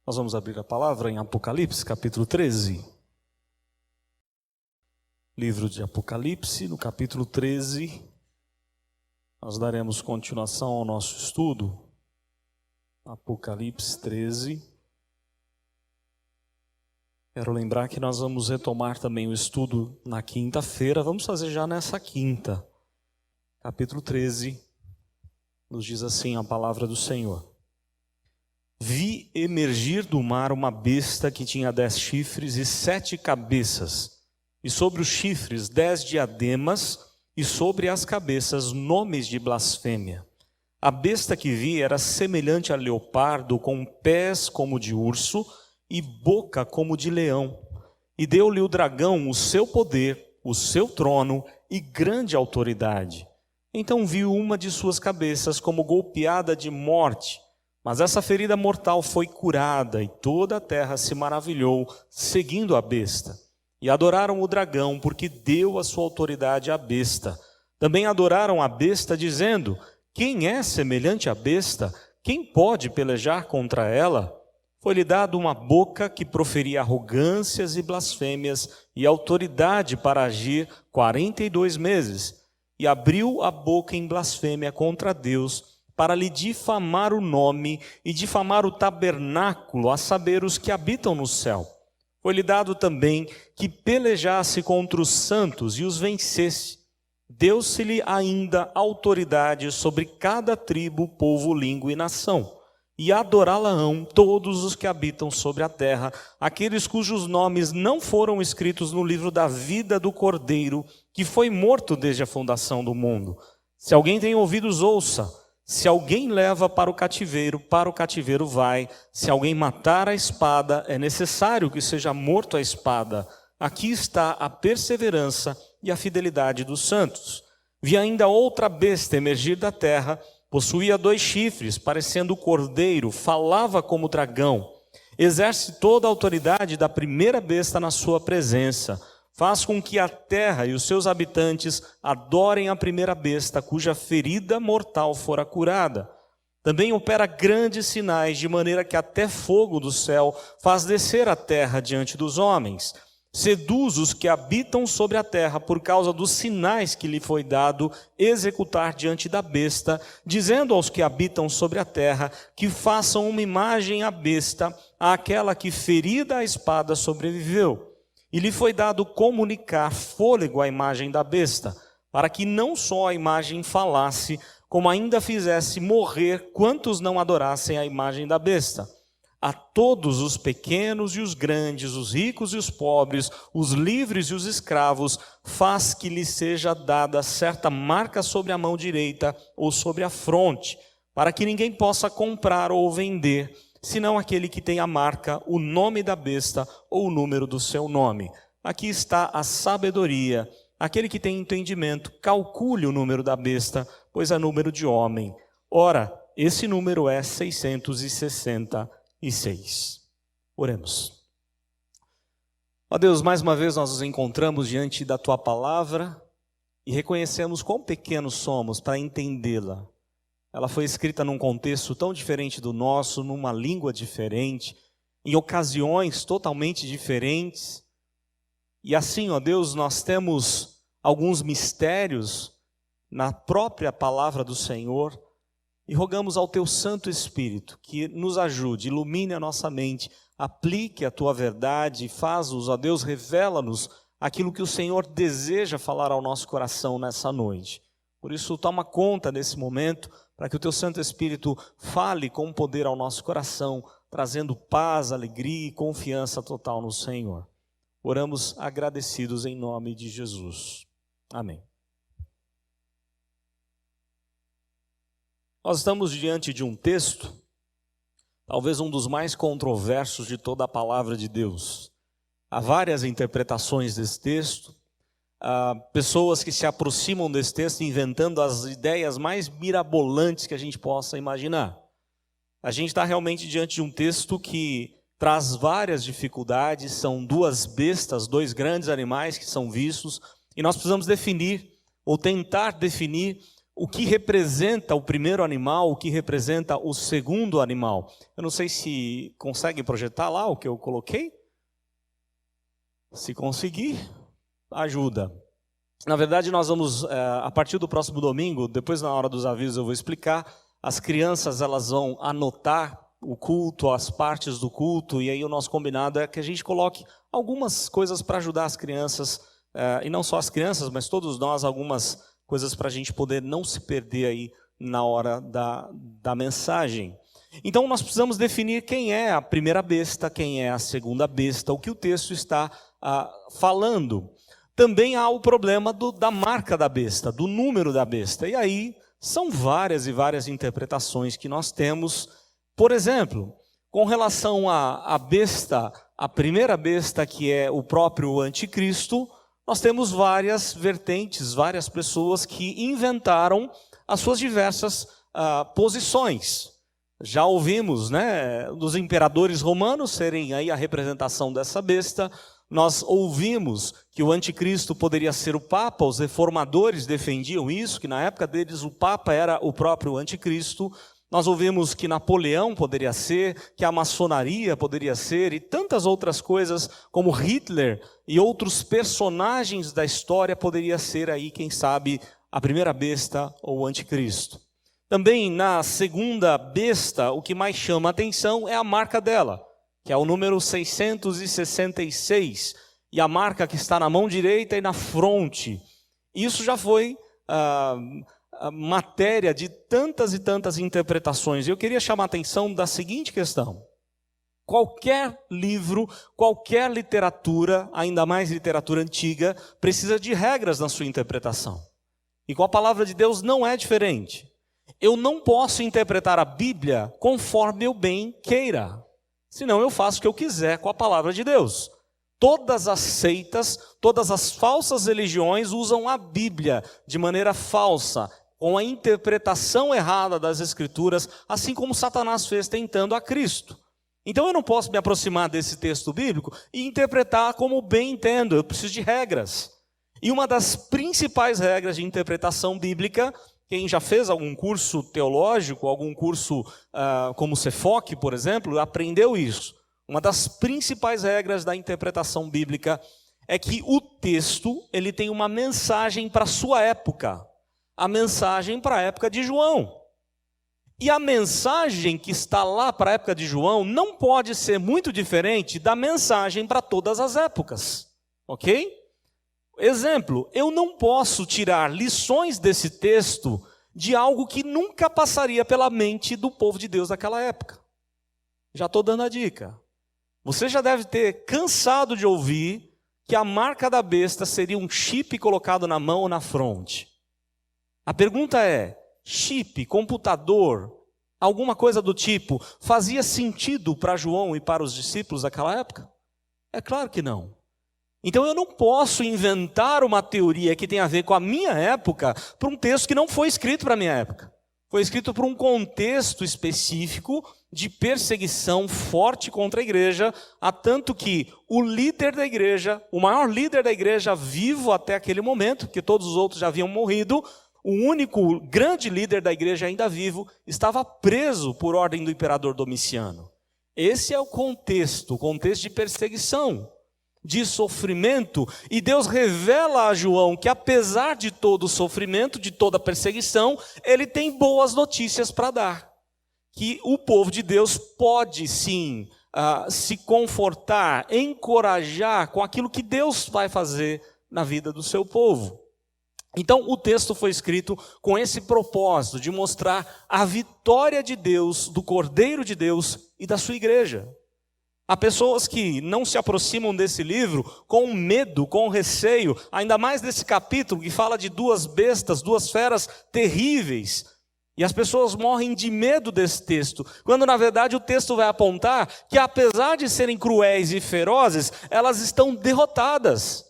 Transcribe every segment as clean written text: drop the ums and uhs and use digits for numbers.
Nós vamos abrir a palavra em Apocalipse, capítulo 13. Livro de Apocalipse, no capítulo 13, nós daremos continuação ao nosso estudo. Apocalipse 13. Quero lembrar que nós vamos retomar também o estudo na quinta-feira. Vamos fazer já nessa quinta. Capítulo 13, nos diz assim a palavra do Senhor. Vi emergir do mar uma besta que tinha 10 chifres e 7 cabeças, e sobre os chifres 10 diademas, e sobre as cabeças nomes de blasfêmia. A besta que vi era semelhante a leopardo, com pés como de urso e boca como de leão. E deu-lhe o dragão o seu poder, o seu trono e grande autoridade. Então viu uma de suas cabeças como golpeada de morte. Mas essa ferida mortal foi curada, e toda a terra se maravilhou, seguindo a besta. E adoraram o dragão, porque deu a sua autoridade à besta. Também adoraram a besta, dizendo: quem é semelhante à besta? Quem pode pelejar contra ela? Foi-lhe dado uma boca que proferia arrogâncias e blasfêmias, e autoridade para agir 42 meses. E abriu a boca em blasfêmia contra Deus, para lhe difamar o nome e difamar o tabernáculo, a saber, os que habitam no céu. Foi-lhe dado também que pelejasse contra os santos e os vencesse. Deu-se-lhe ainda autoridade sobre cada tribo, povo, língua e nação. E adorá-la-ão todos os que habitam sobre a terra, aqueles cujos nomes não foram escritos no livro da vida do Cordeiro, que foi morto desde a fundação do mundo. Se alguém tem ouvidos, ouça. Se alguém leva para o cativeiro vai. Se alguém matar a espada, é necessário que seja morto a espada. Aqui está a perseverança e a fidelidade dos santos. Vi ainda outra besta emergir da terra, possuía 2 chifres, parecendo cordeiro, falava como dragão. Exerce toda a autoridade da primeira besta na sua presença. Faz com que a terra e os seus habitantes adorem a primeira besta, cuja ferida mortal fora curada. Também opera grandes sinais, de maneira que até fogo do céu faz descer a terra diante dos homens. Seduz os que habitam sobre a terra por causa dos sinais que lhe foi dado executar diante da besta, dizendo aos que habitam sobre a terra que façam uma imagem à besta, àquela que ferida a espada sobreviveu. E lhe foi dado comunicar fôlego à imagem da besta, para que não só a imagem falasse, como ainda fizesse morrer quantos não adorassem a imagem da besta. A todos os pequenos e os grandes, os ricos e os pobres, os livres e os escravos, faz que lhe seja dada certa marca sobre a mão direita ou sobre a fronte, para que ninguém possa comprar ou vender, senão aquele que tem a marca, o nome da besta ou o número do seu nome. Aqui está a sabedoria. Aquele que tem entendimento, calcule o número da besta, pois é número de homem. Ora, esse número é 666. Oremos. Ó Deus, mais uma vez nós nos encontramos diante da Tua palavra e reconhecemos quão pequenos somos para entendê-la. Ela foi escrita num contexto tão diferente do nosso, numa língua diferente, em ocasiões totalmente diferentes. E assim, ó Deus, nós temos alguns mistérios na própria palavra do Senhor e rogamos ao Teu Santo Espírito que nos ajude, ilumine a nossa mente, aplique a Tua verdade, faz-nos, ó Deus, revela-nos aquilo que o Senhor deseja falar ao nosso coração nessa noite. Por isso, toma conta desse momento, para que o Teu Santo Espírito fale com poder ao nosso coração, trazendo paz, alegria e confiança total no Senhor. Oramos agradecidos em nome de Jesus. Amém. Nós estamos diante de um texto, talvez um dos mais controversos de toda a palavra de Deus. Há várias interpretações desse texto. Pessoas que se aproximam desse texto inventando as ideias mais mirabolantes que a gente possa imaginar. A gente está realmente diante de um texto que traz várias dificuldades, são 2 bestas, 2 grandes animais que são vistos, e nós precisamos definir, ou tentar definir, o que representa o primeiro animal, o que representa o segundo animal. Eu não sei se consegue projetar lá o que eu coloquei. Se conseguir, ajuda. Na verdade, nós vamos, a partir do próximo domingo, depois na hora dos avisos eu vou explicar, as crianças elas vão anotar o culto, as partes do culto, e aí o nosso combinado é que a gente coloque algumas coisas para ajudar as crianças, e não só as crianças, mas todos nós, algumas coisas para a gente poder não se perder aí na hora da mensagem. Então nós precisamos definir quem é a primeira besta, quem é a segunda besta, o que o texto está falando. Também há o problema da marca da besta, do número da besta. E aí são várias e várias interpretações que nós temos. Por exemplo, com relação à besta, a primeira besta, que é o próprio anticristo, nós temos várias vertentes, várias pessoas que inventaram as suas diversas posições. Já ouvimos, né, dos imperadores romanos serem aí a representação dessa besta. Nós ouvimos que o anticristo poderia ser o Papa, os reformadores defendiam isso, que na época deles o Papa era o próprio anticristo. Nós ouvimos que Napoleão poderia ser, que a maçonaria poderia ser, e tantas outras coisas, como Hitler e outros personagens da história poderia ser aí, quem sabe, a primeira besta ou o anticristo. Também na segunda besta, o que mais chama a atenção é a marca dela, que é o número 666, e a marca que está na mão direita e na fronte. Isso já foi matéria de tantas e tantas interpretações. Eu queria chamar a atenção da seguinte questão. Qualquer livro, qualquer literatura, ainda mais literatura antiga, precisa de regras na sua interpretação. E com a palavra de Deus não é diferente. Eu não posso interpretar a Bíblia conforme eu bem queira. Senão eu faço o que eu quiser com a palavra de Deus. Todas as seitas, todas as falsas religiões usam a Bíblia de maneira falsa, com a interpretação errada das Escrituras, assim como Satanás fez tentando a Cristo. Então eu não posso me aproximar desse texto bíblico e interpretar como bem entendo, eu preciso de regras. E uma das principais regras de interpretação bíblica, quem já fez algum curso teológico, algum curso como CEFOC, por exemplo, aprendeu isso. Uma das principais regras da interpretação bíblica é que o texto ele tem uma mensagem para a sua época. A mensagem para a época de João. E a mensagem que está lá para a época de João não pode ser muito diferente da mensagem para todas as épocas. Ok? Exemplo, eu não posso tirar lições desse texto de algo que nunca passaria pela mente do povo de Deus naquela época. Já estou dando a dica. Você já deve ter cansado de ouvir que a marca da besta seria um chip colocado na mão ou na fronte. A pergunta é, chip, computador, alguma coisa do tipo, fazia sentido para João e para os discípulos daquela época? É claro que não. Então eu não posso inventar uma teoria que tem a ver com a minha época para um texto que não foi escrito para a minha época. Foi escrito para um contexto específico de perseguição forte contra a igreja, a tanto que o líder da igreja, o maior líder da igreja vivo até aquele momento, porque todos os outros já haviam morrido, o único grande líder da igreja ainda vivo estava preso por ordem do imperador Domiciano. Esse é o contexto de perseguição, de sofrimento. E Deus revela a João que apesar de todo o sofrimento, de toda a perseguição, ele tem boas notícias para dar. Que o povo de Deus pode sim se confortar, encorajar com aquilo que Deus vai fazer na vida do seu povo. Então o texto foi escrito com esse propósito de mostrar a vitória de Deus, do Cordeiro de Deus e da sua igreja. Há pessoas que não se aproximam desse livro com medo, com receio, ainda mais desse capítulo que fala de duas bestas, duas feras terríveis. E as pessoas morrem de medo desse texto, quando na verdade o texto vai apontar que apesar de serem cruéis e ferozes, elas estão derrotadas.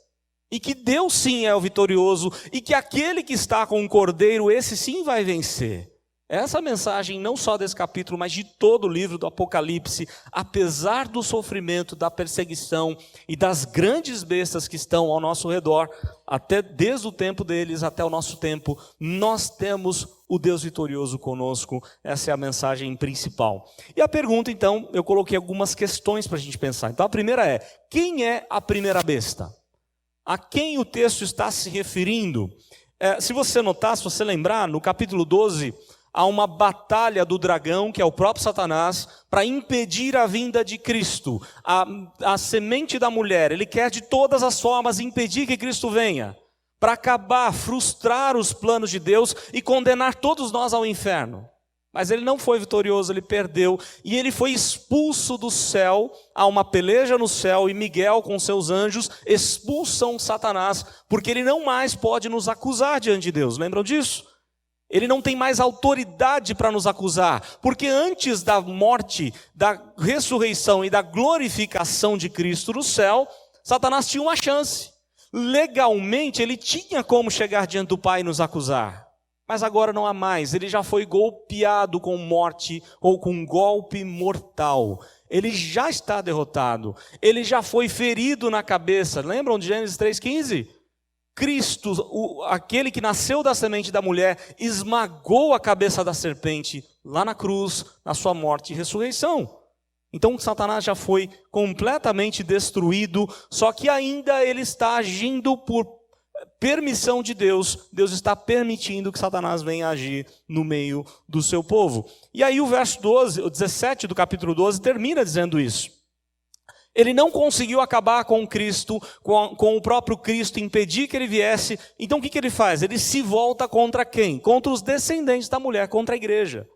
E que Deus sim é o vitorioso, e que aquele que está com o Cordeiro, esse sim vai vencer. Essa mensagem não só desse capítulo, mas de todo o livro do Apocalipse, apesar do sofrimento, da perseguição e das grandes bestas que estão ao nosso redor, até desde o tempo deles até o nosso tempo, nós temos o Deus vitorioso conosco. Essa é a mensagem principal. E a pergunta, então, eu coloquei algumas questões para a gente pensar. Então a primeira é, quem é a primeira besta? A quem o texto está se referindo? Se você notar, se você lembrar, no capítulo 12... há uma batalha do dragão, que é o próprio Satanás, para impedir a vinda de Cristo. A semente da mulher, ele quer de todas as formas impedir que Cristo venha, para acabar, frustrar os planos de Deus e condenar todos nós ao inferno. Mas ele não foi vitorioso, ele perdeu, e ele foi expulso do céu. Há uma peleja no céu, e Miguel com seus anjos expulsam Satanás, porque ele não mais pode nos acusar diante de Deus. Lembram disso? Ele não tem mais autoridade para nos acusar, porque antes da morte, da ressurreição e da glorificação de Cristo no céu, Satanás tinha uma chance. Legalmente ele tinha como chegar diante do Pai e nos acusar, mas agora não há mais. Ele já foi golpeado com morte ou com um golpe mortal. Ele já está derrotado, ele já foi ferido na cabeça. Lembram de Gênesis 3,15? Cristo, aquele que nasceu da semente da mulher, esmagou a cabeça da serpente lá na cruz, na sua morte e ressurreição. Então Satanás já foi completamente destruído, só que ainda ele está agindo por permissão de Deus. Deus está permitindo que Satanás venha agir no meio do seu povo. E aí o verso 12, o 17 do capítulo 12 termina dizendo isso. Ele não conseguiu acabar com Cristo, com o próprio Cristo, impedir que ele viesse. Então o que ele faz? Ele se volta contra quem? Contra os descendentes da mulher, contra a igreja.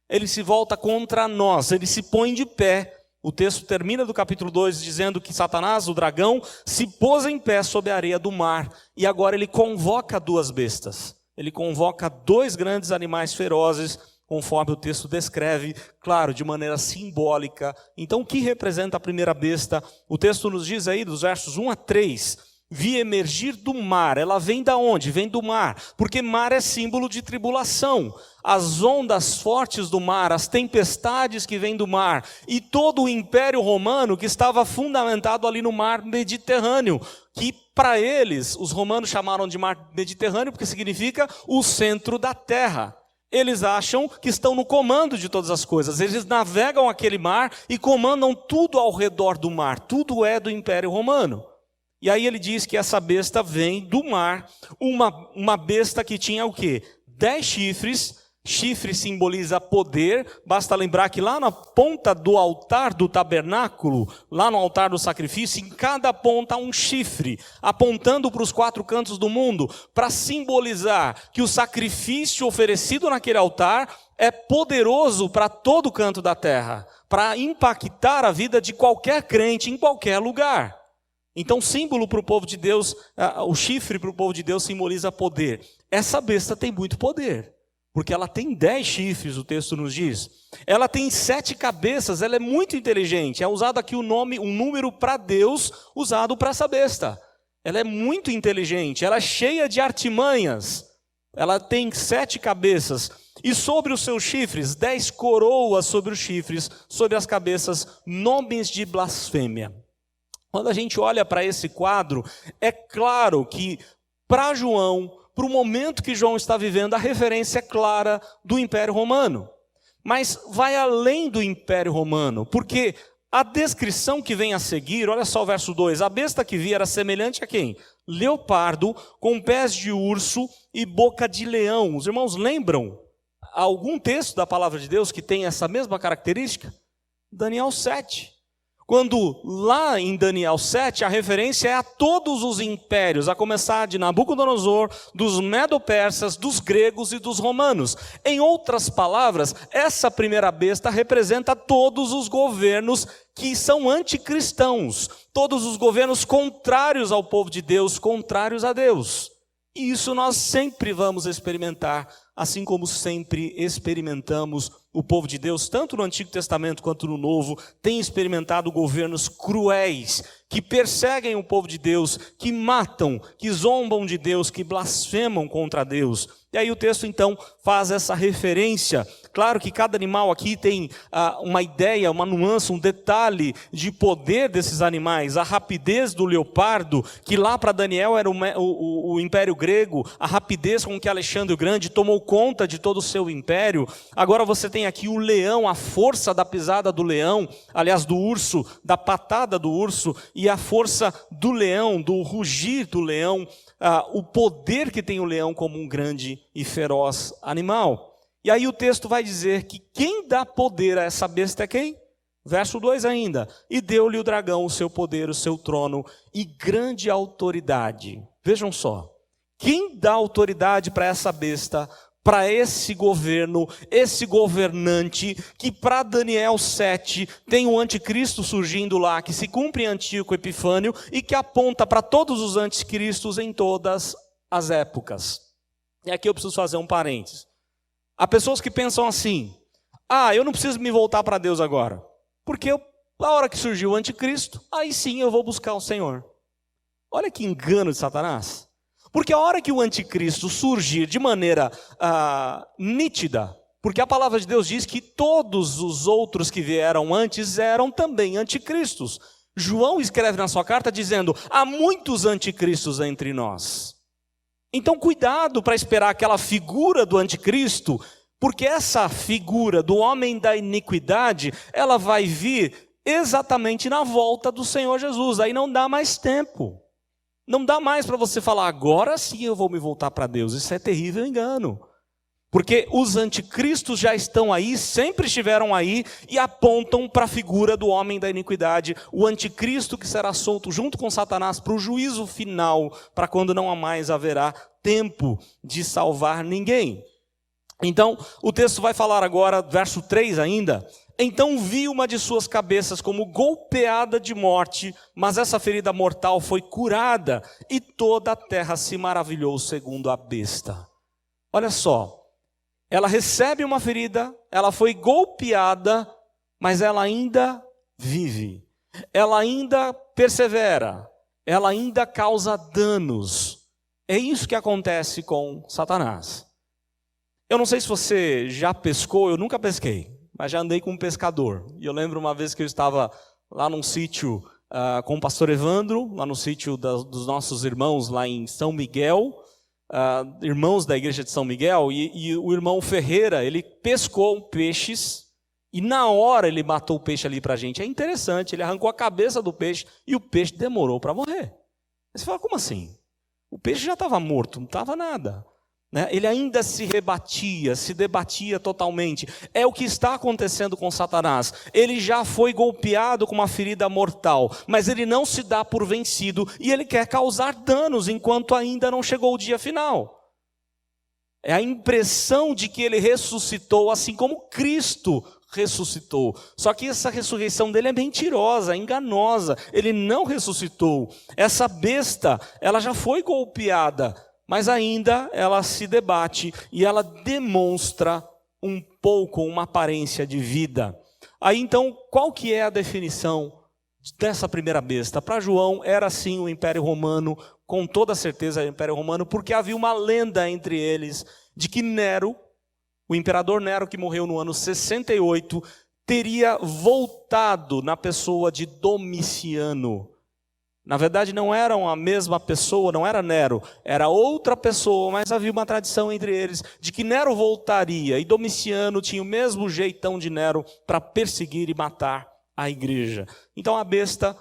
Ele se volta contra nós, ele se põe de pé. O texto termina do capítulo 2 dizendo que Satanás, o dragão, se pôs em pé sobre a areia do mar. E agora ele convoca duas bestas. Ele convoca dois grandes animais ferozes, conforme o texto descreve, claro, de maneira simbólica. Então, o que representa a primeira besta? O texto nos diz aí, dos versos 1 a 3, vi emergir do mar. Ela vem da onde? Vem do mar, porque mar é símbolo de tribulação. As ondas fortes do mar, as tempestades que vêm do mar, e todo o Império Romano que estava fundamentado ali no mar Mediterrâneo, que para eles, os romanos chamaram de mar Mediterrâneo, porque significa o centro da terra. Eles acham que estão no comando de todas as coisas. Eles navegam aquele mar e comandam tudo ao redor do mar. Tudo é do Império Romano. E aí ele diz que essa besta vem do mar. Uma besta que tinha o quê? 10 chifres. Chifre simboliza poder. Basta lembrar que lá na ponta do altar do tabernáculo, lá no altar do sacrifício, em cada ponta há um chifre, apontando para os 4 cantos do mundo, para simbolizar que o sacrifício oferecido naquele altar é poderoso para todo canto da terra, para impactar a vida de qualquer crente em qualquer lugar. Então, símbolo para o povo de Deus, o chifre para o povo de Deus simboliza poder. Essa besta tem muito poder, porque ela tem 10 chifres, o texto nos diz. Ela tem 7 cabeças, ela é muito inteligente. É usado aqui um número para Deus, usado para essa besta. Ela é muito inteligente, ela é cheia de artimanhas. Ela tem 7 cabeças. E sobre os seus chifres, 10 coroas sobre os chifres, sobre as cabeças, nomes de blasfêmia. Quando a gente olha para esse quadro, é claro que para João, para o momento que João está vivendo, a referência é clara do Império Romano. Mas vai além do Império Romano, porque a descrição que vem a seguir, olha só o verso 2, a besta que vi era semelhante a quem? Leopardo, com pés de urso e boca de leão. Os irmãos lembram algum texto da palavra de Deus que tem essa mesma característica? Daniel 7. Quando lá em Daniel 7, a referência é a todos os impérios, a começar de Nabucodonosor, dos medo-persas, dos gregos e dos romanos. Em outras palavras, essa primeira besta representa todos os governos que são anticristãos, todos os governos contrários ao povo de Deus, contrários a Deus. E isso nós sempre vamos experimentar, assim como sempre experimentamos o povo de Deus, tanto no Antigo Testamento quanto no Novo, tem experimentado governos cruéis, que perseguem o povo de Deus, que matam, que zombam de Deus, que blasfemam contra Deus. E aí o texto então faz essa referência. Claro que cada animal aqui tem uma ideia, uma nuance, um detalhe de poder desses animais. A rapidez do leopardo, que lá para Daniel era o Império Grego, a rapidez com que Alexandre o Grande tomou conta de todo o seu império. Agora você tem aqui o leão, a força da pisada do leão, aliás do urso, da patada do urso, e a força do leão, do rugir do leão, o poder que tem o leão como um grande e feroz animal. E aí o texto vai dizer que quem dá poder a essa besta é quem? Verso 2 ainda. E deu-lhe o dragão o seu poder, o seu trono e grande autoridade. Vejam só. Quem dá autoridade para essa besta, para esse governo, esse governante, que para Daniel 7 tem o anticristo surgindo lá, que se cumpre em Antíoco Epifânio e que aponta para todos os anticristos em todas as épocas. E aqui eu preciso fazer um parênteses. Há pessoas que pensam assim: eu não preciso me voltar para Deus agora, porque a hora que surgiu o anticristo, aí sim eu vou buscar o Senhor. Olha que engano de Satanás. Porque a hora que o anticristo surgir de maneira nítida, porque a palavra de Deus diz que todos os outros que vieram antes eram também anticristos. João escreve na sua carta dizendo: há muitos anticristos entre nós. Então cuidado para esperar aquela figura do anticristo, porque essa figura do homem da iniquidade, ela vai vir exatamente na volta do Senhor Jesus. Aí não dá mais tempo. Não dá mais para você falar: agora sim eu vou me voltar para Deus. Isso é terrível engano. Porque os anticristos já estão aí, sempre estiveram aí, e apontam para a figura do homem da iniquidade, o anticristo que será solto junto com Satanás para o juízo final, para quando não mais haverá tempo de salvar ninguém. Então, o texto vai falar agora, verso 3 ainda: então vi uma de suas cabeças como golpeada de morte, mas essa ferida mortal foi curada, e toda a terra se maravilhou segundo a besta. Olha só. Ela recebe uma ferida, ela foi golpeada, mas ela ainda vive. Ela ainda persevera. Ela ainda causa danos. É isso que acontece com Satanás. Eu não sei se você já pescou, eu nunca pesquei, mas já andei com um pescador. E eu lembro uma vez que eu estava lá num sítio com o pastor Evandro, lá no sítio dos nossos irmãos lá em São Miguel, irmãos da igreja de São Miguel, e o irmão Ferreira, ele pescou peixes, e na hora ele matou o peixe ali para a gente. É interessante, ele arrancou a cabeça do peixe, e o peixe demorou para morrer. Aí você fala: como assim? O peixe já estava morto, não estava nada. Ele ainda se rebatia, se debatia totalmente. É o que está acontecendo com Satanás. Ele já foi golpeado com uma ferida mortal, mas ele não se dá por vencido e ele quer causar danos enquanto ainda não chegou o dia final. É a impressão de que ele ressuscitou, assim como Cristo ressuscitou. Só que essa ressurreição dele é mentirosa, enganosa. Ele não ressuscitou. Essa besta, ela já foi golpeada, mas ainda ela se debate e ela demonstra um pouco uma aparência de vida. Aí então, qual que é a definição dessa primeira besta? Para João era sim o Império Romano, com toda certeza o Império Romano, porque havia uma lenda entre eles de que Nero, o imperador Nero, que morreu no ano 68, teria voltado na pessoa de Domiciano. Na verdade não eram a mesma pessoa, não era Nero, era outra pessoa, mas havia uma tradição entre eles de que Nero voltaria, e Domiciano tinha o mesmo jeitão de Nero para perseguir e matar a igreja. Então a besta,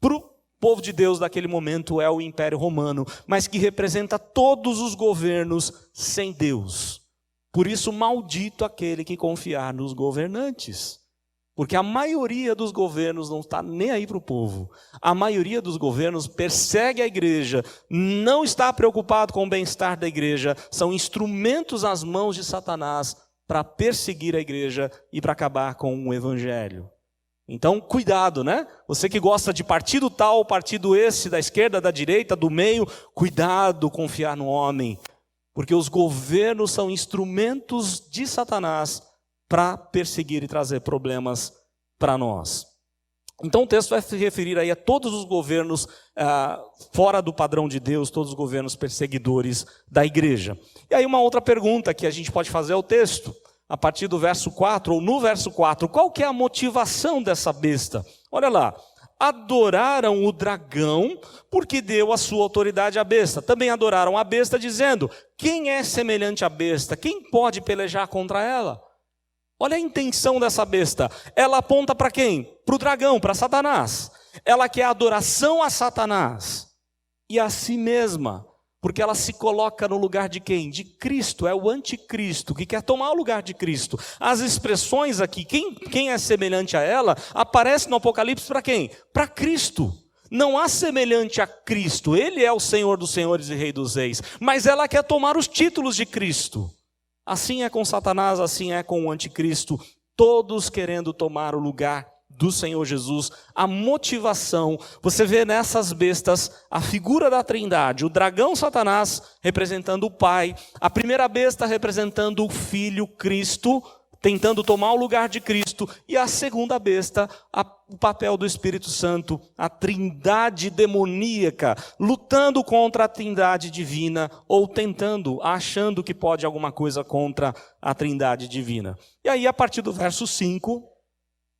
para o povo de Deus daquele momento, é o Império Romano, mas que representa todos os governos sem Deus. Por isso, maldito aquele que confiar nos governantes. Porque a maioria dos governos não está nem aí para o povo. A maioria dos governos persegue a igreja, não está preocupado com o bem-estar da igreja, são instrumentos nas mãos de Satanás para perseguir a igreja e para acabar com o evangelho. Então, cuidado, né? Você que gosta de partido tal, partido esse, da esquerda, da direita, do meio, cuidado confiar no homem. Porque os governos são instrumentos de Satanás para perseguir e trazer problemas para nós. Então o texto vai se referir aí a todos os governos fora do padrão de Deus, todos os governos perseguidores da igreja. E aí uma outra pergunta que a gente pode fazer ao texto, a partir do verso 4, ou no verso 4, qual que é a motivação dessa besta? Olha lá, adoraram o dragão porque deu a sua autoridade à besta. Também adoraram a besta dizendo, quem é semelhante à besta? Quem pode pelejar contra ela? Olha a intenção dessa besta. Ela aponta para quem? Para o dragão, para Satanás. Ela quer adoração a Satanás e a si mesma, porque ela se coloca no lugar de quem? De Cristo, é o anticristo, que quer tomar o lugar de Cristo. As expressões aqui, quem é semelhante a ela, aparece no Apocalipse para quem? Para Cristo. Não há semelhante a Cristo, Ele é o Senhor dos senhores e Rei dos reis, mas ela quer tomar os títulos de Cristo. Assim é com Satanás, assim é com o anticristo, todos querendo tomar o lugar do Senhor Jesus. A motivação, você vê nessas bestas a figura da Trindade, o dragão Satanás representando o Pai, a primeira besta representando o Filho Cristo, tentando tomar o lugar de Cristo, e a segunda besta, o papel do Espírito Santo, a trindade demoníaca, lutando contra a trindade divina, ou tentando, achando que pode alguma coisa contra a trindade divina. E aí, a partir do verso 5,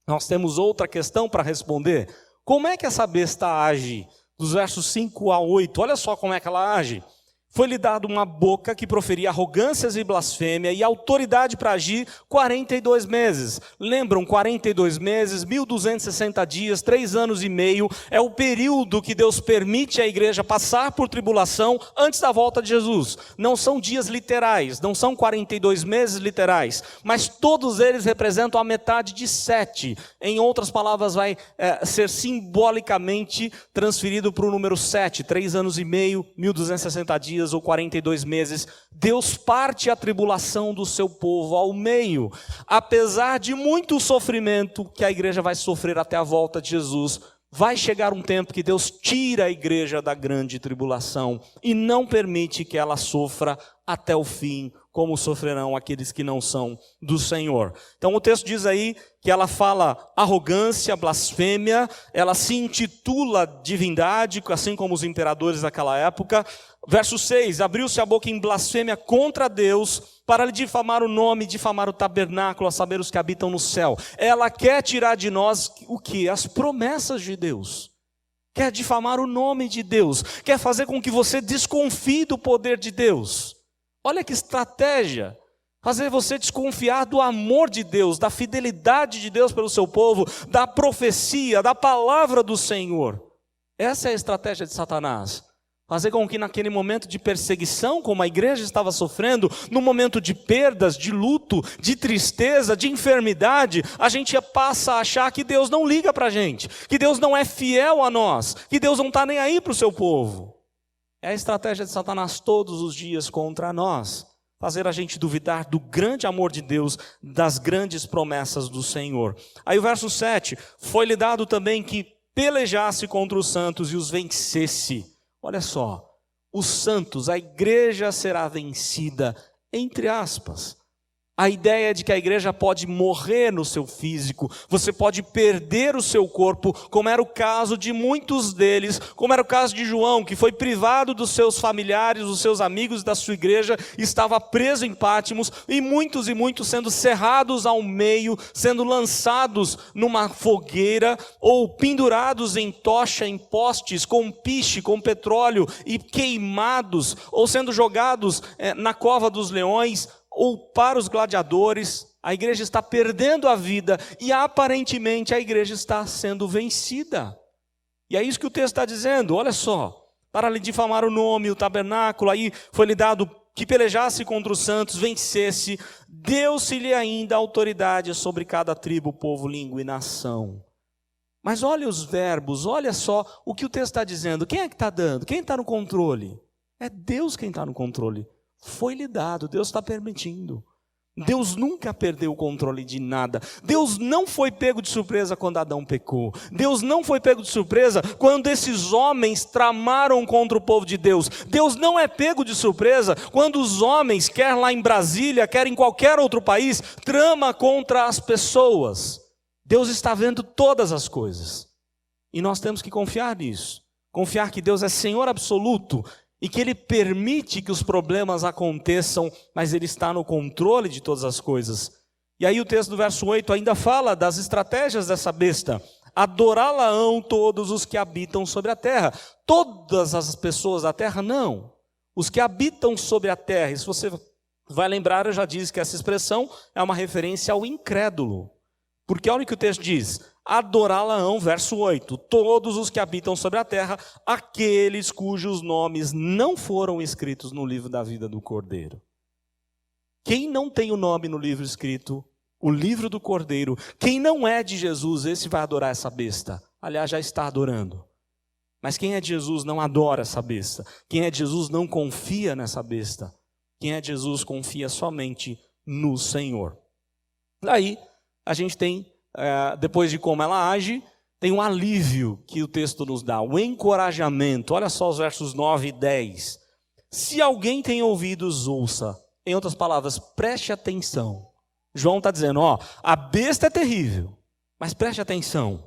nós temos outra questão para responder. Como é que essa besta age? Dos versos 5 a 8, olha só como é que ela age. Foi-lhe dado uma boca que proferia arrogâncias e blasfêmia e autoridade para agir 42 meses. Lembram, 42 meses, 1260 dias, 3 anos e meio, é o período que Deus permite à igreja passar por tribulação antes da volta de Jesus. Não são dias literais, não são 42 meses literais, mas todos eles representam a metade de 7. Em outras palavras, vai ser simbolicamente transferido para o número 7, 3 anos e meio, 1260 dias, ou 42 meses, Deus parte a tribulação do seu povo ao meio, apesar de muito sofrimento que a igreja vai sofrer até a volta de Jesus. Vai chegar um tempo que Deus tira a igreja da grande tribulação e não permite que ela sofra até o fim, como sofrerão aqueles que não são do Senhor. Então o texto diz aí que ela fala arrogância, blasfêmia, ela se intitula divindade, assim como os imperadores daquela época. Verso 6, abriu-se a boca em blasfêmia contra Deus, para lhe difamar o nome, difamar o tabernáculo, a saber os que habitam no céu. Ela quer tirar de nós o quê? As promessas de Deus. Quer difamar o nome de Deus. Quer fazer com que você desconfie do poder de Deus. Olha que estratégia. Fazer você desconfiar do amor de Deus, da fidelidade de Deus pelo seu povo, da profecia, da palavra do Senhor. Essa é a estratégia de Satanás. Fazer com que naquele momento de perseguição, como a igreja estava sofrendo, no momento de perdas, de luto, de tristeza, de enfermidade, a gente passa a achar que Deus não liga para a gente, que Deus não é fiel a nós, que Deus não está nem aí para o seu povo. É a estratégia de Satanás todos os dias contra nós. Fazer a gente duvidar do grande amor de Deus, das grandes promessas do Senhor. Aí o verso 7, foi-lhe dado também que pelejasse contra os santos e os vencesse. Olha só, os santos, a igreja será vencida, entre aspas. A ideia é de que a igreja pode morrer no seu físico, você pode perder o seu corpo, como era o caso de muitos deles, como era o caso de João, que foi privado dos seus familiares, dos seus amigos da sua igreja, estava preso em Pátimos, e muitos sendo cerrados ao meio, sendo lançados numa fogueira, ou pendurados em tocha, em postes, com piche, com petróleo, e queimados, ou sendo jogados na cova dos leões, ou para os gladiadores. A igreja está perdendo a vida e aparentemente a igreja está sendo vencida. E é isso que o texto está dizendo, olha só. Para lhe difamar o nome, o tabernáculo, aí foi-lhe dado que pelejasse contra os santos, vencesse, deu-se-lhe ainda autoridade sobre cada tribo, povo, língua e nação. Mas olha os verbos, olha só o que o texto está dizendo. Quem é que está dando? Quem está no controle? É Deus quem está no controle. Foi-lhe dado, Deus está permitindo. Deus nunca perdeu o controle de nada. Deus não foi pego de surpresa quando Adão pecou. Deus não foi pego de surpresa quando esses homens tramaram contra o povo de Deus. Deus não é pego de surpresa quando os homens, quer lá em Brasília, quer em qualquer outro país, trama contra as pessoas. Deus está vendo todas as coisas. E nós temos que confiar nisso. Confiar que Deus é Senhor absoluto e que Ele permite que os problemas aconteçam, mas Ele está no controle de todas as coisas. E aí o texto do verso 8 ainda fala das estratégias dessa besta. Adorá-la-ão todos os que habitam sobre a terra. Todas as pessoas da terra, não. Os que habitam sobre a terra. E se você vai lembrar, eu já disse que essa expressão é uma referência ao incrédulo. Porque olha o que o texto diz. Adorá-la-ão, verso 8, todos os que habitam sobre a terra, aqueles cujos nomes não foram escritos no livro da vida do Cordeiro. Quem não tem o nome no livro escrito, o livro do Cordeiro, quem não é de Jesus, esse vai adorar essa besta. Aliás, já está adorando. Mas quem é de Jesus não adora essa besta. Quem é de Jesus não confia nessa besta. Quem é de Jesus confia somente no Senhor. Daí, a gente tem... depois de como ela age, tem um alívio que o texto nos dá, o encorajamento. Olha só os versos 9 e 10. Se alguém tem ouvidos, ouça. Em outras palavras, preste atenção. João está dizendo, a besta é terrível, mas preste atenção.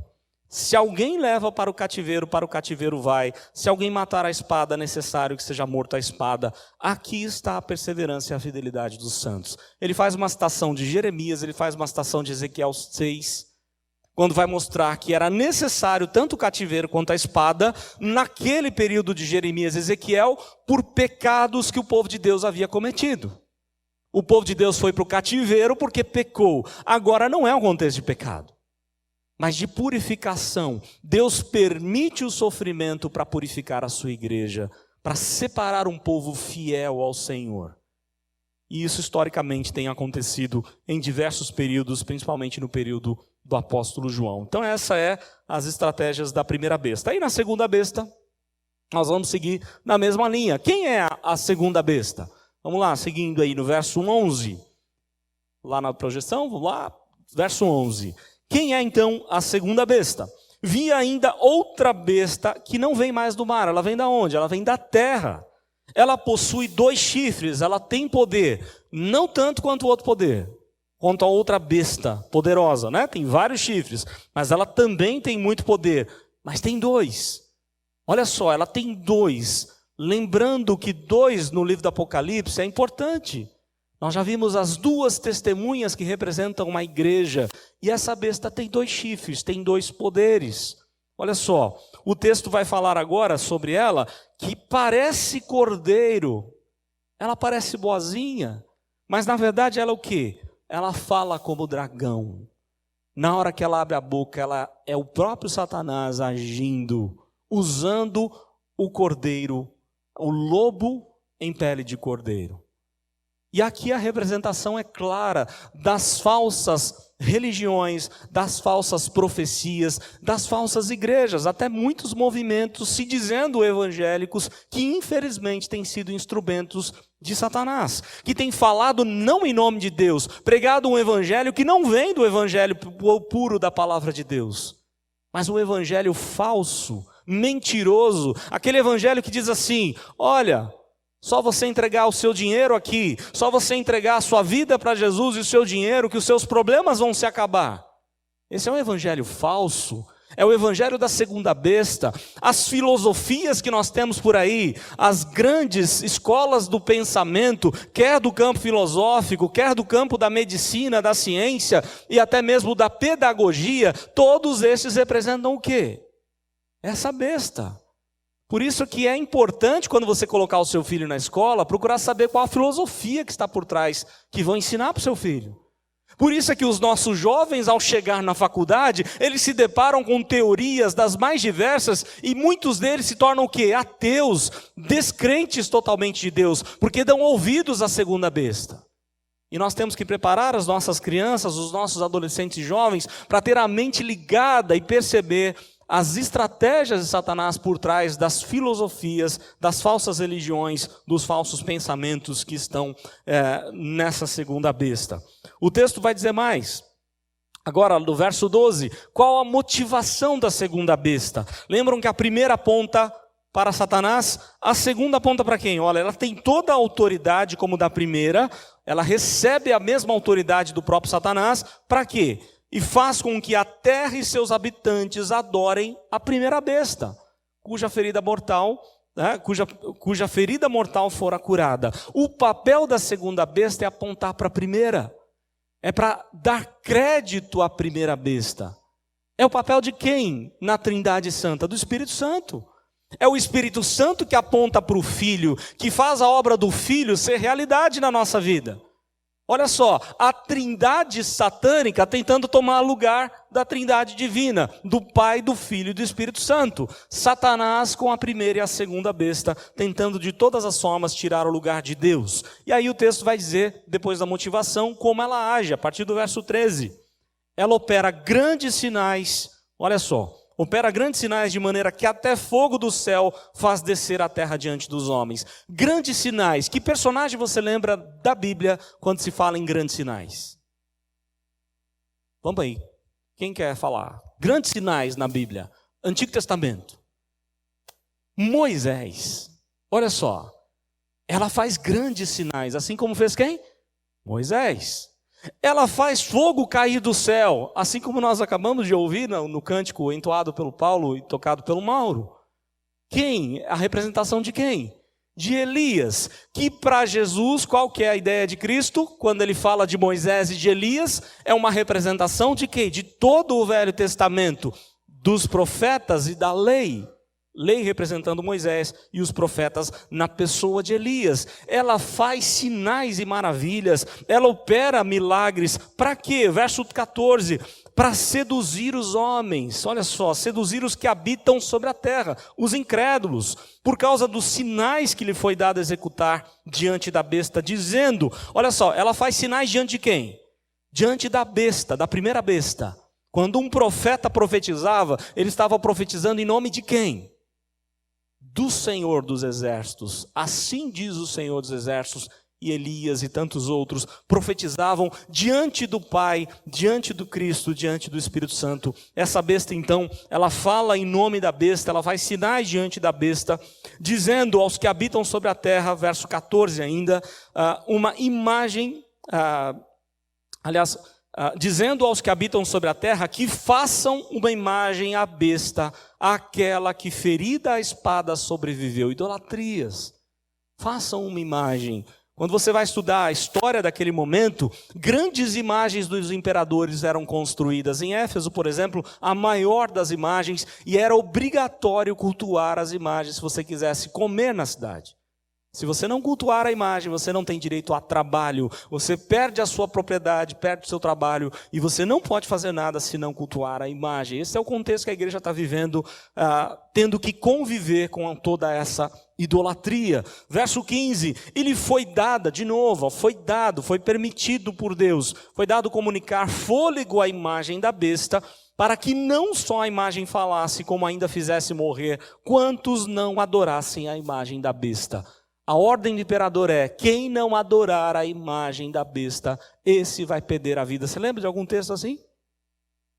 Se alguém leva para o cativeiro vai. Se alguém matar a espada, é necessário que seja morto a espada. Aqui está a perseverança e a fidelidade dos santos. Ele faz uma citação de Jeremias, ele faz uma citação de Ezequiel 6, quando vai mostrar que era necessário tanto o cativeiro quanto a espada, naquele período de Jeremias e Ezequiel, por pecados que o povo de Deus havia cometido. O povo de Deus foi para o cativeiro porque pecou. Agora não é um contexto de pecado, mas de purificação. Deus permite o sofrimento para purificar a sua igreja, para separar um povo fiel ao Senhor. E isso historicamente tem acontecido em diversos períodos, principalmente no período do apóstolo João. Então essa é as estratégias da primeira besta. Aí na segunda besta, nós vamos seguir na mesma linha. Quem é a segunda besta? Vamos lá, seguindo aí no verso 11. Lá na projeção, vamos lá, verso 11. Quem é então a segunda besta? Vi ainda outra besta que não vem mais do mar. Ela vem da onde? Ela vem da terra. Ela possui 2 chifres, ela tem poder. Não tanto quanto o outro poder, quanto a outra besta poderosa, né? Tem vários chifres, mas ela também tem muito poder. Mas tem 2. Olha só, ela tem 2. Lembrando que 2 no livro do Apocalipse é importante. Nós já vimos as 2 testemunhas que representam uma igreja. E essa besta tem 2 chifres, tem 2 poderes. Olha só, o texto vai falar agora sobre ela, que parece cordeiro. Ela parece boazinha, mas na verdade ela é o quê? Ela fala como dragão. Na hora que ela abre a boca, ela é o próprio Satanás agindo, usando o cordeiro, o lobo em pele de cordeiro. E aqui a representação é clara das falsas religiões, das falsas profecias, das falsas igrejas, até muitos movimentos se dizendo evangélicos que infelizmente têm sido instrumentos de Satanás, que têm falado não em nome de Deus, pregado um evangelho que não vem do evangelho puro da palavra de Deus, mas um evangelho falso, mentiroso, aquele evangelho que diz assim, olha, só você entregar o seu dinheiro aqui, só você entregar a sua vida para Jesus e o seu dinheiro, que os seus problemas vão se acabar. Esse é um evangelho falso, é o evangelho da segunda besta. As filosofias que nós temos por aí, as grandes escolas do pensamento, quer do campo filosófico, quer do campo da medicina, da ciência e até mesmo da pedagogia, todos esses representam o quê? Essa besta. Por isso que é importante, quando você colocar o seu filho na escola, procurar saber qual a filosofia que está por trás, que vão ensinar para o seu filho. Por isso é que os nossos jovens, ao chegar na faculdade, eles se deparam com teorias das mais diversas, e muitos deles se tornam o quê? Ateus, descrentes totalmente de Deus, porque dão ouvidos à segunda besta. E nós temos que preparar as nossas crianças, os nossos adolescentes e jovens, para ter a mente ligada e perceber as estratégias de Satanás por trás das filosofias, das falsas religiões, dos falsos pensamentos que estão nessa segunda besta. O texto vai dizer mais. Agora, no verso 12, qual a motivação da segunda besta? Lembram que a primeira aponta para Satanás, a segunda aponta para quem? Olha, ela tem toda a autoridade como da primeira, ela recebe a mesma autoridade do próprio Satanás, para quê? E faz com que a terra e seus habitantes adorem a primeira besta, cuja ferida mortal, cuja ferida mortal fora curada. O papel da segunda besta é apontar para a primeira, é para dar crédito à primeira besta. É o papel de quem na Trindade Santa? Do Espírito Santo. É o Espírito Santo que aponta para o Filho, que faz a obra do Filho ser realidade na nossa vida. Olha só, a trindade satânica tentando tomar lugar da trindade divina, do Pai, do Filho e do Espírito Santo. Satanás com a primeira e a segunda besta, tentando de todas as formas tirar o lugar de Deus. E aí o texto vai dizer, depois da motivação, como ela age, a partir do verso 13. Ela opera grandes sinais, olha só. Opera grandes sinais de maneira que até fogo do céu faz descer a terra diante dos homens. Grandes sinais. Que personagem você lembra da Bíblia quando se fala em grandes sinais? Vamos aí. Quem quer falar? Grandes sinais na Bíblia. Antigo Testamento. Moisés. Olha só. Ela faz grandes sinais. Assim como fez quem? Moisés. Ela faz fogo cair do céu, assim como nós acabamos de ouvir no cântico entoado pelo Paulo e tocado pelo Mauro. Quem? A representação de quem? De Elias, que para Jesus, qual que é a ideia de Cristo? Quando ele fala de Moisés e de Elias, é uma representação de quê? De todo o Velho Testamento, dos profetas e da lei. Lei representando Moisés e os profetas na pessoa de Elias. Ela faz sinais e maravilhas, ela opera milagres. Para quê? Verso 14. Para seduzir os homens, olha só, seduzir os que habitam sobre a terra, os incrédulos, por causa dos sinais que lhe foi dado executar diante da besta, dizendo, olha só, ela faz sinais diante de quem? Diante da besta, da primeira besta. Quando um profeta profetizava, ele estava profetizando em nome de quem? Do Senhor dos Exércitos. Assim diz o Senhor dos Exércitos. E Elias e tantos outros profetizavam diante do Pai, diante do Cristo, diante do Espírito Santo. Essa besta então, ela fala em nome da besta, ela faz sinais diante da besta, dizendo aos que habitam sobre a terra, verso 14 ainda, uma imagem, dizendo aos que habitam sobre a terra que façam uma imagem à besta, aquela que ferida a espada sobreviveu. Idolatrias. Façam uma imagem. Quando você vai estudar a história daquele momento, grandes imagens dos imperadores eram construídas. Em Éfeso, por exemplo, a maior das imagens, e era obrigatório cultuar as imagens se você quisesse comer na cidade. Se você não cultuar a imagem, você não tem direito a trabalho, você perde a sua propriedade, perde o seu trabalho, e você não pode fazer nada se não cultuar a imagem. Esse é o contexto que a igreja está vivendo, tendo que conviver com toda essa idolatria. Verso 15, ele foi dada, de novo, foi permitido por Deus, foi dado comunicar fôlego à imagem da besta, para que não só a imagem falasse, como ainda fizesse morrer quantos não adorassem a imagem da besta. A ordem do imperador é, quem não adorar a imagem da besta, esse vai perder a vida. Você lembra de algum texto assim?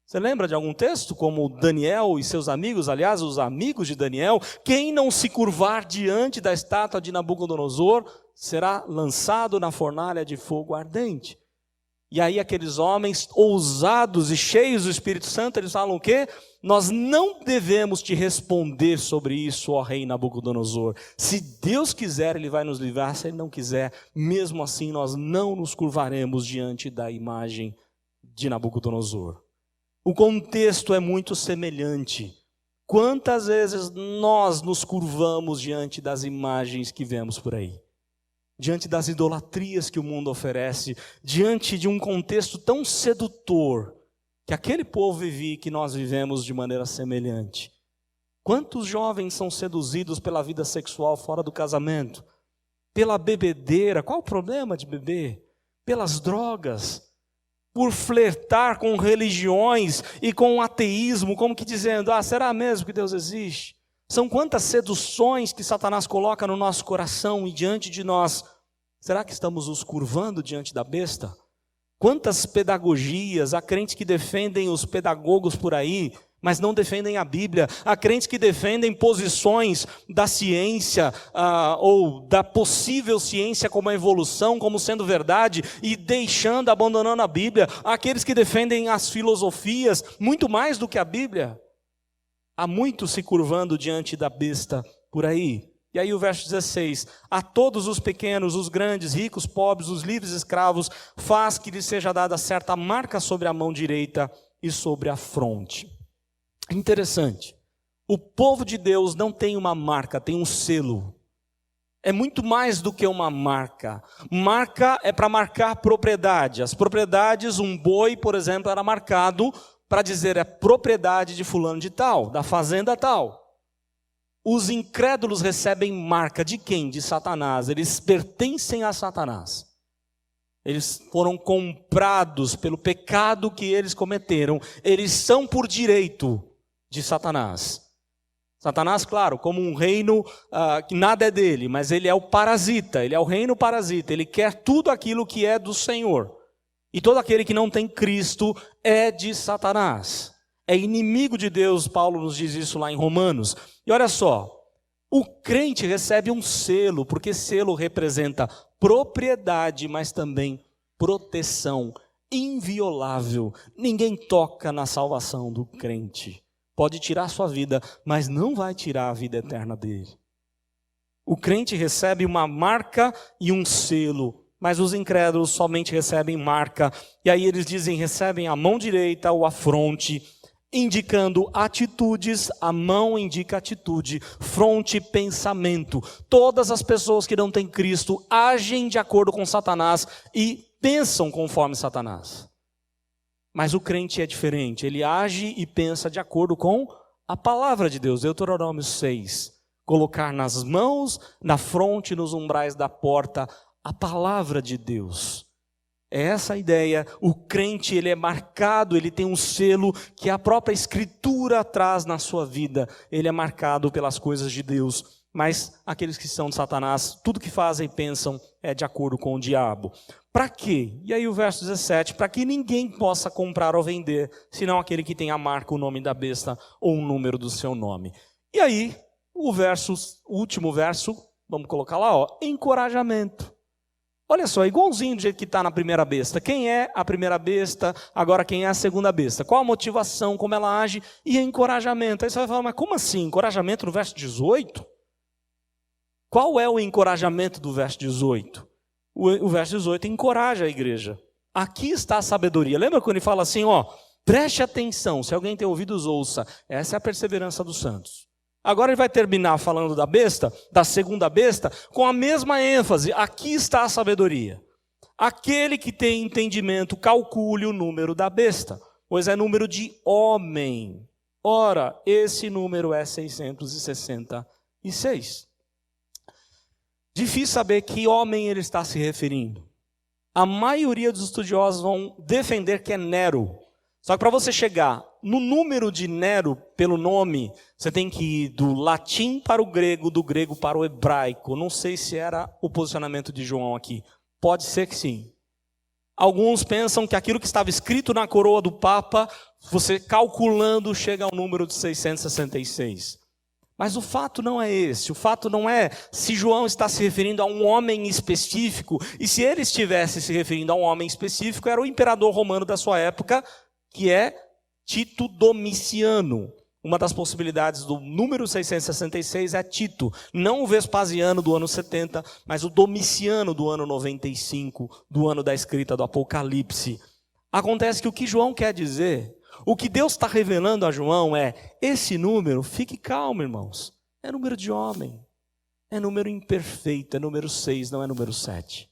Você lembra de algum texto, como Daniel e seus amigos, aliás, os amigos de Daniel? Quem não se curvar diante da estátua de Nabucodonosor, será lançado na fornalha de fogo ardente. E aí aqueles homens ousados e cheios do Espírito Santo, eles falam o quê? Nós não devemos te responder sobre isso, ó rei Nabucodonosor. Se Deus quiser, Ele vai nos livrar. Se Ele não quiser, mesmo assim nós não nos curvaremos diante da imagem de Nabucodonosor. O contexto é muito semelhante. Quantas vezes nós nos curvamos diante das imagens que vemos por aí? Diante das idolatrias que o mundo oferece, diante de um contexto tão sedutor, que aquele povo vivia e que nós vivemos de maneira semelhante. Quantos jovens são seduzidos pela vida sexual fora do casamento? Pela bebedeira, qual o problema de beber? Pelas drogas. por flertar com religiões e com o ateísmo, como que dizendo, será mesmo que Deus existe? São quantas seduções que Satanás coloca no nosso coração e diante de nós. Será que estamos nos curvando diante da besta? Quantas pedagogias, há crentes que defendem os pedagogos por aí, mas não defendem a Bíblia. Há crentes que defendem posições da ciência, ou da possível ciência como a evolução, como sendo verdade, e abandonando a Bíblia. Há aqueles que defendem as filosofias, muito mais do que a Bíblia. Há muitos se curvando diante da besta por aí. E aí o verso 16, a todos os pequenos, os grandes, ricos, pobres, os livres, escravos, faz que lhes seja dada certa marca sobre a mão direita e sobre a fronte. Interessante, o povo de Deus não tem uma marca, tem um selo. É muito mais do que uma marca. Marca é para marcar propriedade. As propriedades, um boi, por exemplo, era marcado para dizer é propriedade de fulano de tal, da fazenda tal. Os incrédulos recebem marca de quem? De Satanás. Eles pertencem a Satanás. Eles foram comprados pelo pecado que eles cometeram. Eles são por direito de Satanás. Satanás, claro, como um reino que nada é dele, mas ele é o parasita, ele é o reino parasita. Ele quer tudo aquilo que é do Senhor. E todo aquele que não tem Cristo é de Satanás. É inimigo de Deus, Paulo nos diz isso lá em Romanos. E olha só, o crente recebe um selo, porque selo representa propriedade, mas também proteção inviolável. Ninguém toca na salvação do crente. Pode tirar sua vida, mas não vai tirar a vida eterna dele. O crente recebe uma marca e um selo, mas os incrédulos somente recebem marca. E aí eles dizem, recebem a mão direita ou a fronte, indicando atitudes. A mão indica atitude, fronte, pensamento. Todas as pessoas que não têm Cristo agem de acordo com Satanás e pensam conforme Satanás. Mas o crente é diferente, ele age e pensa de acordo com a palavra de Deus. Deuteronômio 6, colocar nas mãos, na fronte, nos umbrais da porta, a palavra de Deus. É essa a ideia. O crente, ele é marcado, ele tem um selo que a própria Escritura traz na sua vida. Ele é marcado pelas coisas de Deus. Mas aqueles que são de Satanás, tudo que fazem e pensam é de acordo com o diabo. Para quê? E aí o verso 17, para que ninguém possa comprar ou vender, senão aquele que tem a marca, o nome da besta ou o número do seu nome. E aí, o último verso, vamos colocar lá, encorajamento. Olha só, igualzinho do jeito que está na primeira besta. Quem é a primeira besta, agora quem é a segunda besta? Qual a motivação, como ela age e encorajamento. Aí você vai falar, mas como assim? Encorajamento no verso 18? Qual é o encorajamento do verso 18? O verso 18 encoraja a igreja. Aqui está a sabedoria. Lembra quando ele fala assim, preste atenção, se alguém tem ouvidos, ouça. Essa é a perseverança dos santos. Agora ele vai terminar falando da besta, da segunda besta, com a mesma ênfase. Aqui está a sabedoria. Aquele que tem entendimento, calcule o número da besta, pois é número de homem. Ora, esse número é 666. Difícil saber que homem ele está se referindo. A maioria dos estudiosos vão defender que é Nero. Só que para você chegar no número de Nero, pelo nome, você tem que ir do latim para o grego, do grego para o hebraico. Não sei se era o posicionamento de João aqui. Pode ser que sim. Alguns pensam que aquilo que estava escrito na coroa do Papa, você calculando, chega ao número de 666. Mas o fato não é esse. O fato não é se João está se referindo a um homem específico. E se ele estivesse se referindo a um homem específico, era o imperador romano da sua época, que é Tito Domiciano. Uma das possibilidades do número 666 é Tito, não o Vespasiano do ano 70, mas o Domiciano do ano 95, do ano da escrita do Apocalipse. Acontece que o que João quer dizer, o que Deus está revelando a João é, esse número, fique calmo, irmãos, é número de homem, é número imperfeito, é número 6, não é número 7.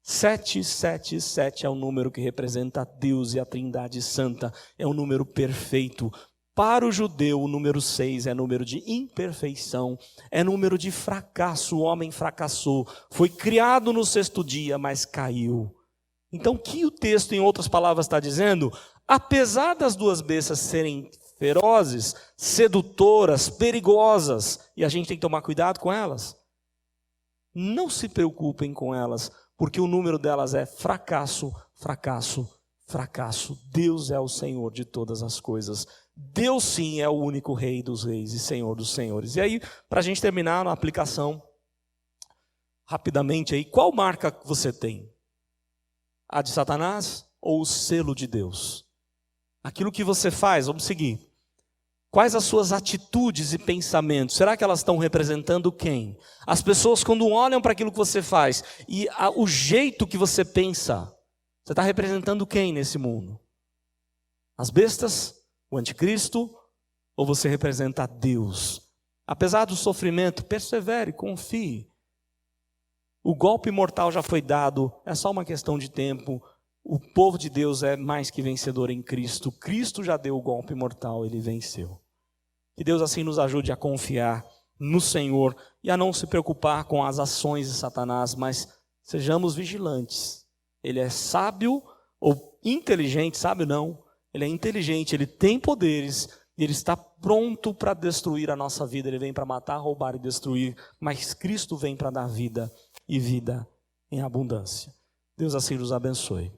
777 é o número que representa Deus e a Trindade Santa, é um número perfeito. Para o judeu, o número 6 é número de imperfeição, é número de fracasso. O homem fracassou, foi criado no sexto dia, mas caiu. Então, o que o texto, em outras palavras, está dizendo? Apesar das duas bestas serem ferozes, sedutoras, perigosas, e a gente tem que tomar cuidado com elas, não se preocupem com elas, porque o número delas é fracasso, fracasso, fracasso. Deus é o Senhor de todas as coisas. Deus sim é o único Rei dos reis e Senhor dos senhores. E aí, para a gente terminar na aplicação, rapidamente aí, qual marca você tem? A de Satanás ou o selo de Deus? Aquilo que você faz, vamos seguir. Quais as suas atitudes e pensamentos? Será que elas estão representando quem? As pessoas, quando olham para aquilo que você faz e o jeito que você pensa, você está representando quem nesse mundo? As bestas? O anticristo? Ou você representa Deus? Apesar do sofrimento, persevere, confie. O golpe mortal já foi dado, é só uma questão de tempo. O povo de Deus é mais que vencedor em Cristo. Cristo já deu o golpe mortal, ele venceu. Que Deus assim nos ajude a confiar no Senhor e a não se preocupar com as ações de Satanás, mas sejamos vigilantes. Ele é sábio ou inteligente, sábio não, ele é inteligente, ele tem poderes e ele está pronto para destruir a nossa vida. Ele vem para matar, roubar e destruir, mas Cristo vem para dar vida e vida em abundância. Deus assim nos abençoe.